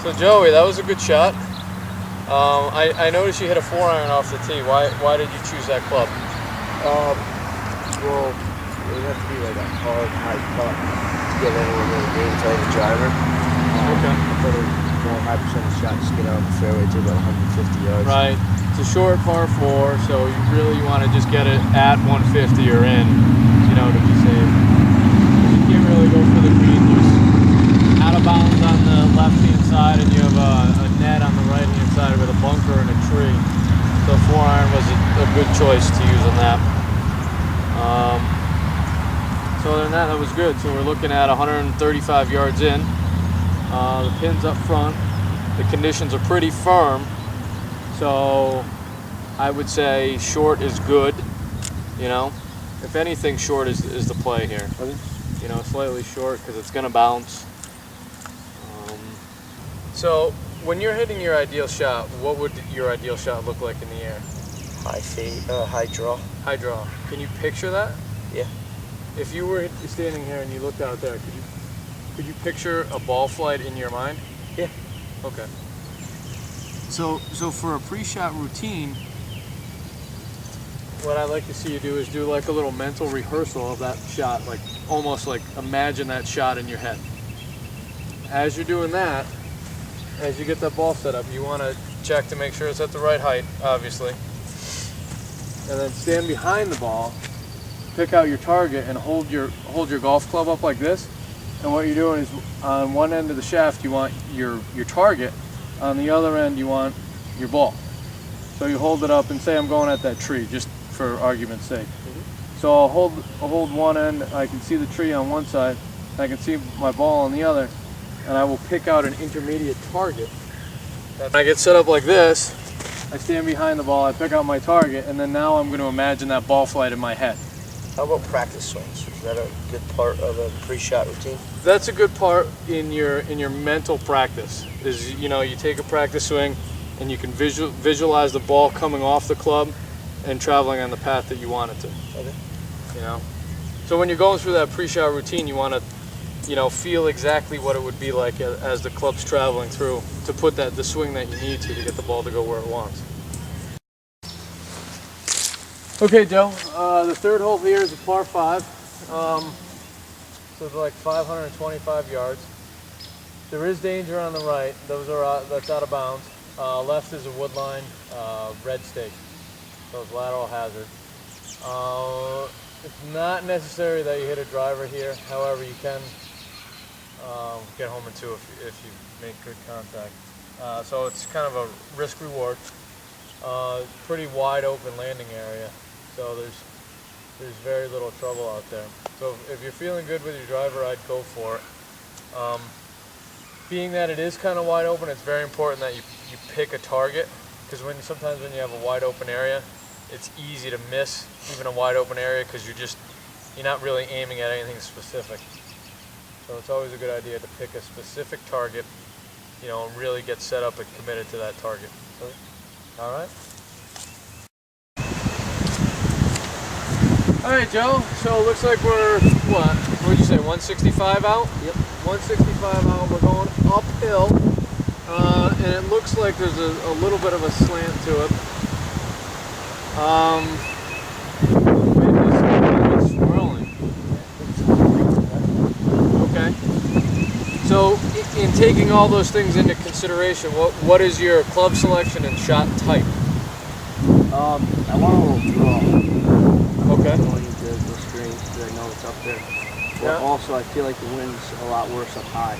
So Joey, that was a good shot. I noticed you hit a 4-iron off the tee. Why did you choose that club? Well, it would have to be like a hard, high putt to get anywhere near the green to play the driver. Okay. I thought it was more high percentage shot just get out of the fairway to about 150 yards. Right. It's a short par 4, so you really want to just get it at 150 or in, to be safe. You can't really go for the green. There's out of bounds on the left-hand side, and you have a net on the right-hand side with a bunker and a tree. So 4-iron was a good choice to use on that. So other than that, that was good. So we're looking at 135 yards in. The pin's up front. The conditions are pretty firm. So I would say short is good, If anything, short is the play here. Slightly short because it's going to bounce. So when you're hitting your ideal shot, what would your ideal shot look like in the air? High fade, high draw. High draw. Can you picture that? Yeah. If you were standing here and you looked out there, could you picture a ball flight in your mind? Yeah. Okay. So for a pre-shot routine, what I like to see you do is do like a little mental rehearsal of that shot, like almost like imagine that shot in your head. As you're doing that, as you get that ball set up, you want to check to make sure it's at the right height, obviously. And then stand behind the ball, pick out your target, and hold your golf club up like this. And what you're doing is on one end of the shaft you want your target, on the other end you want your ball. So you hold it up and say I'm going at that tree, just for argument's sake. So I'll hold one end, I can see the tree on one side, I can see my ball on the other, and I will pick out an intermediate target. When I get set up like this, I stand behind the ball, I pick out my target, and then now I'm going to imagine that ball flight in my head. How about practice swings? Is that a good part of a pre-shot routine? That's a good part in your mental practice. Is you take a practice swing and you can visualize the ball coming off the club and traveling on the path that you want it to. Okay. So when you're going through that pre-shot routine, you want to feel exactly what it would be like as the club's traveling through to put the swing that you need to get the ball to go where it wants. Okay, Joe, the third hole here is a par 5. So it's like 525 yards. There is danger on the right. That's out of bounds. Left is a wood line, red stake. So it's lateral hazard. It's not necessary that you hit a driver here. However, you can get home in 2 if you make good contact. So it's kind of a risk reward. Pretty wide open landing area. So there's very little trouble out there. So if you're feeling good with your driver, I'd go for it. Being that it is kind of wide open, it's very important that you pick a target, because sometimes when you have a wide open area, it's easy to miss even a wide open area because you're not really aiming at anything specific. So it's always a good idea to pick a specific target, and really get set up and committed to that target. All right. All right, Joe. So it looks like we're what'd you say? 165 out. Yep. 165 out. We're going uphill, and it looks like there's a little bit of a slant to it. Maybe it's swirling. Okay. So in taking all those things into consideration, what is your club selection and shot type? I want a little draw. Okay. Going into the screen because I know it's up there. But also I feel like the wind's a lot worse up high.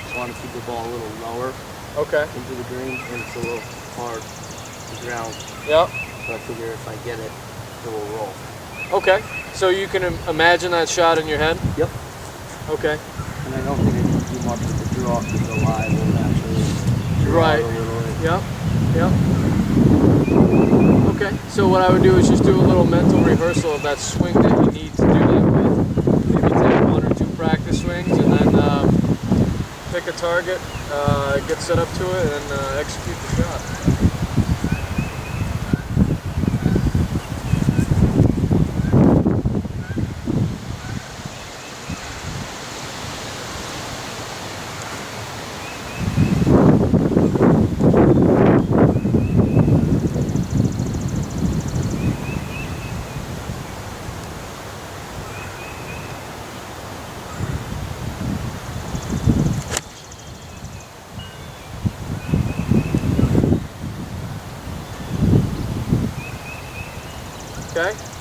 Just want to keep the ball a little lower. Okay. Into the green, and it's a little hard to ground. Yep. So I figure if I get it, it will roll. Okay. So you can imagine that shot in your head? Yep. Okay. And I don't think I need to do much with the draw because the lie will naturally draw Right. a little bit. Yep. Yep. Okay. So what I would do is just do a little mental rehearsal of that swing that you need to do that with. Maybe take 1 or 2 practice swings and then pick a target, get set up to it, and execute the shot. Okay?